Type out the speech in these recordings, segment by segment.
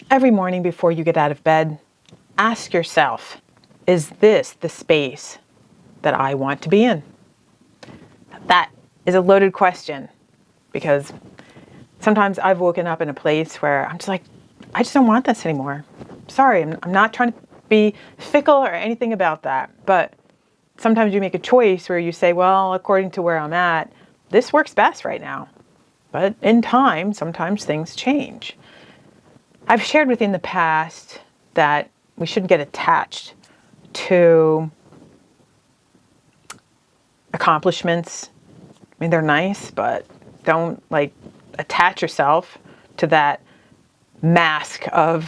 Every morning before you get out of bed, ask yourself, is this the space that I want to be in? That is a loaded question because sometimes I've woken up in a place where I'm just like, I just don't want this anymore. Sorry, I'm not trying to be fickle or anything about that. But sometimes you make a choice where you say, well, according to where I'm at, this works best right now. But in time, sometimes things change. I've shared with you in the past that we shouldn't get attached to accomplishments. I mean, they're nice, but don't attach yourself to that mask or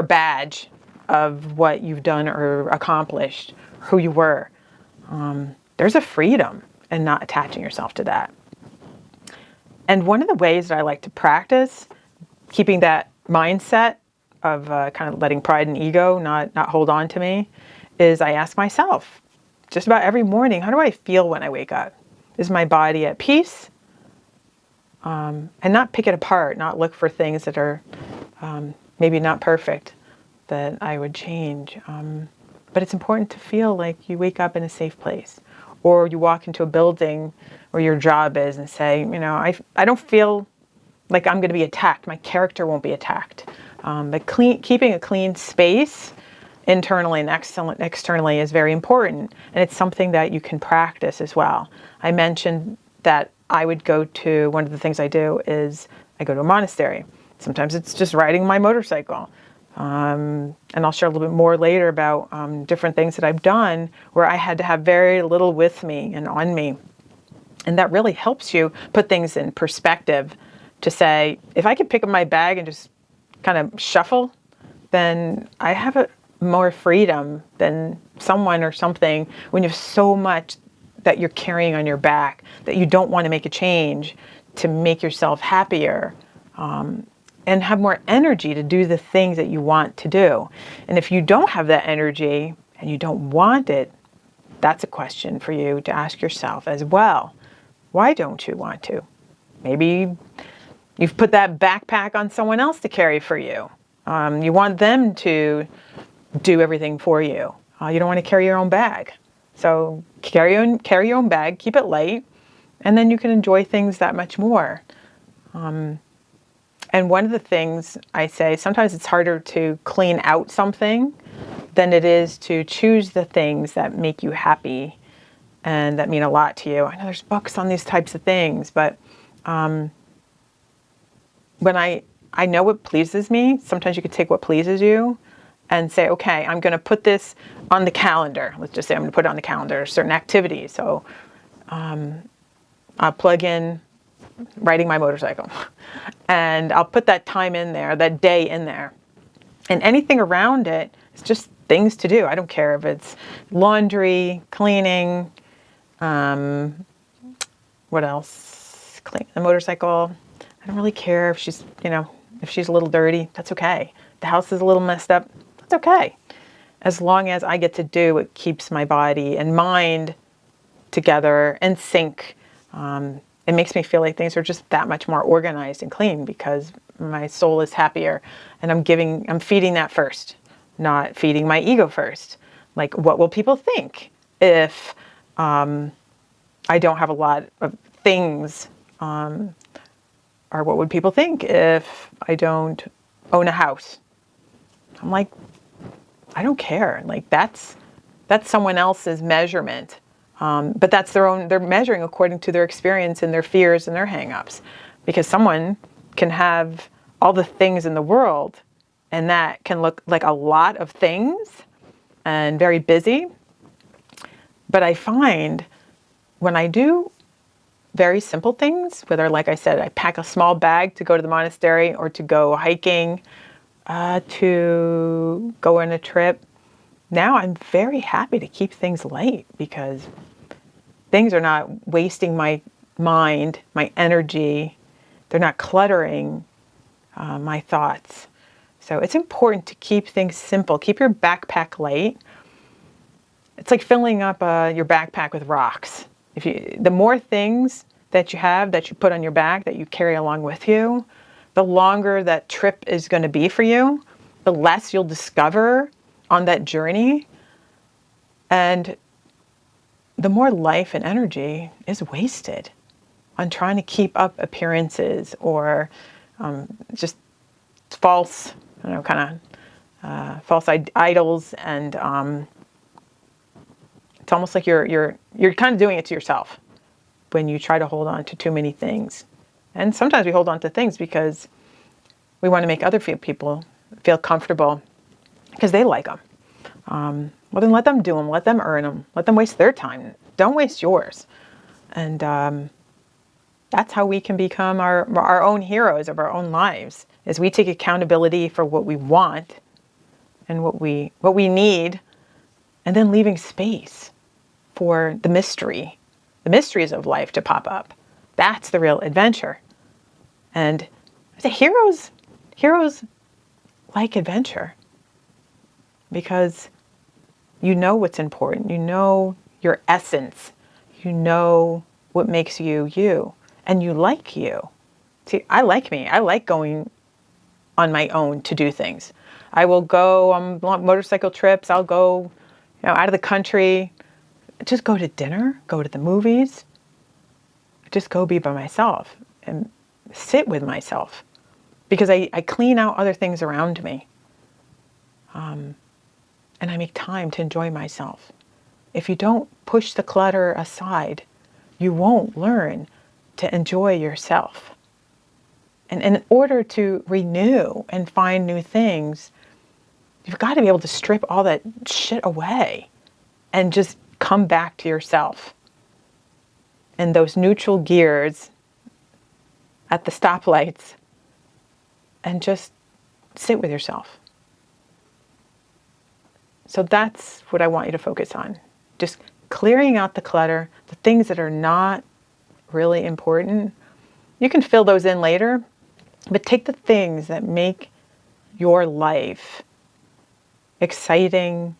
badge of what you've done or accomplished, who you were. There's a freedom in not attaching yourself to that. And one of the ways that I like to practice keeping that mindset of kind of letting pride and ego not hold on to me is I ask myself just about every morning, how do I feel when I wake up? Is my body at peace? And not pick it apart, not look for things that are maybe not perfect that I would change. But it's important to feel like you wake up in a safe place, or you walk into a building where your job is and say, you know, I don't feel like I'm going to be attacked. My character won't be attacked. But keeping a clean space internally and externally is very important. And it's something that you can practice as well. I mentioned that I would go to, one of the things I do is I go to a monastery. Sometimes it's just riding my motorcycle. And I'll share a little bit more later about different things that I've done where I had to have very little with me and on me. And that really helps you put things in perspective to say, if I could pick up my bag and just kind of shuffle, then I have more freedom than someone or something when you have so much that you're carrying on your back that you don't want to make a change to make yourself happier and have more energy to do the things that you want to do. And if you don't have that energy and you don't want it, that's a question for you to ask yourself as well. Why don't you want to? Maybe you've put that backpack on someone else to carry for you. You want them to do everything for you. You don't want to carry your own bag. So carry your own bag, keep it light, and then you can enjoy things that much more. And one of the things I say, sometimes it's harder to clean out something than it is to choose the things that make you happy and that mean a lot to you. I know there's books on these types of things, but when I know what pleases me, sometimes you could take what pleases you and say, okay, I'm going to put this on the calendar. Let's just say I'm going to put it on the calendar, certain activities. So I'll plug in riding my motorcycle and I'll put that time in there, that day in there. And anything around it is just things to do. I don't care if it's laundry, cleaning, what else? Clean the motorcycle. I don't really care if she's, if she's a little dirty, that's okay. The house is a little messed up, that's okay. As long as I get to do what keeps my body and mind together in sync, it makes me feel like things are just that much more organized and clean because my soul is happier and I'm feeding that first, not feeding my ego first. Like, what will people think if I don't have a lot of things? Or what would people think if I don't own a house? I'm like, I don't care. Like that's someone else's measurement. But that's they're measuring according to their experience and their fears and their hangups. Because someone can have all the things in the world and that can look like a lot of things and very busy. But I find when I do very simple things, whether, like I said, I pack a small bag to go to the monastery or to go hiking, to go on a trip, now I'm very happy to keep things light because things are not wasting my mind, my energy. They're not cluttering my thoughts. So it's important to keep things simple. Keep your backpack light. It's like filling up your backpack with rocks. The more things that you have that you put on your back that you carry along with you, the longer that trip is going to be for you, the less you'll discover on that journey. And the more life and energy is wasted on trying to keep up appearances or just false, kind of false idols. And it's almost like you're kind of doing it to yourself when you try to hold on to too many things. And sometimes we hold on to things because we want to make other people feel comfortable because they like them. Well, then let them do them. Let them earn them. Let them waste their time. Don't waste yours. And that's how we can become our own heroes of our own lives, is we take accountability for what we want and what we need, and then leaving space for the mysteries of life to pop up. That's the real adventure. And the heroes like adventure because you know what's important. You know your essence. You know what makes you you. And you like you. See, I like me. I like going on my own to do things. I will go on motorcycle trips. I'll go, out of the country. Just go to dinner, go to the movies. Just go be by myself and sit with myself because I clean out other things around me. And I make time to enjoy myself. If you don't push the clutter aside, you won't learn to enjoy yourself. And in order to renew and find new things, you've got to be able to strip all that shit away and just come back to yourself. And those neutral gears at the stoplights and just sit with yourself. So that's what I want you to focus on. Just clearing out the clutter, the things that are not really important. You can fill those in later, but take the things that make your life exciting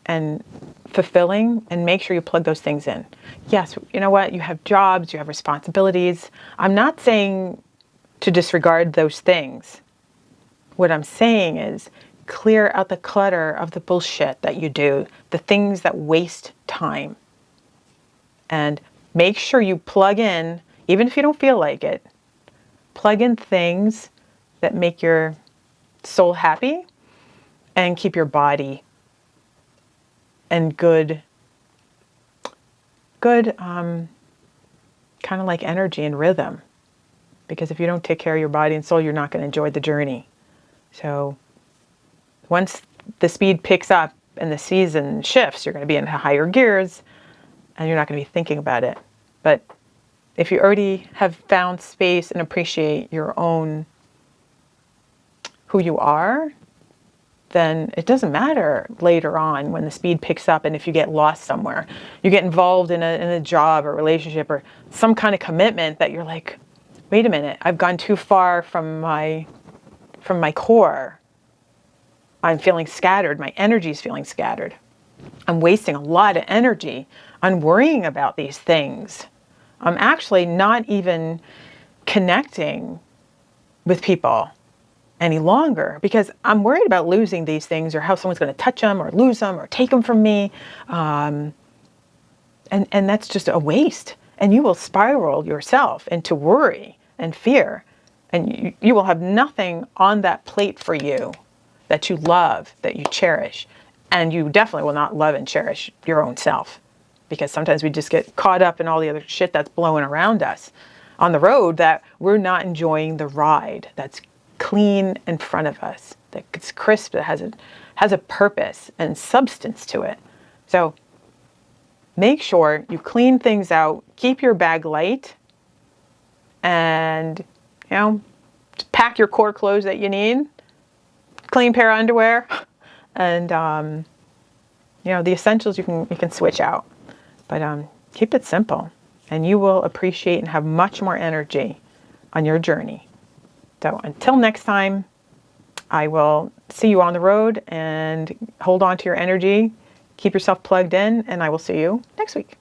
and fulfilling, and make sure you plug those things in. Yes, you know what? You have jobs, you have responsibilities. I'm not saying to disregard those things. What I'm saying is clear out the clutter of the bullshit that you do, the things that waste time. And make sure you plug in, even if you don't feel like it, plug in things that make your soul happy and keep your body in good kind of like energy and rhythm. Because if you don't take care of your body and soul, you're not going to enjoy the journey. So once the speed picks up and the season shifts, you're going to be in higher gears and you're not going to be thinking about it. But if you already have found space and appreciate your own, who you are, then it doesn't matter later on when the speed picks up and if you get lost somewhere. You get involved in a job or relationship or some kind of commitment that you're like, wait a minute, I've gone too far from my core. I'm feeling scattered. My energy is feeling scattered. I'm wasting a lot of energy on worrying about these things. I'm actually not even connecting with people any longer because I'm worried about losing these things or how someone's going to touch them or lose them or take them from me. And that's just a waste. And you will spiral yourself into worry and fear. And you will have nothing on that plate for you that you love, that you cherish. And you definitely will not love and cherish your own self. Because sometimes we just get caught up in all the other shit that's blowing around us on the road that we're not enjoying the ride that's clean in front of us, that it's crisp, that has a purpose and substance to it. So make sure you clean things out, keep your bag light, and pack your core clothes that you need, clean pair of underwear, and the essentials you can switch out. But keep it simple, and you will appreciate and have much more energy on your journey. So until next time, I will see you on the road, and hold on to your energy. Keep yourself plugged in, and I will see you next week.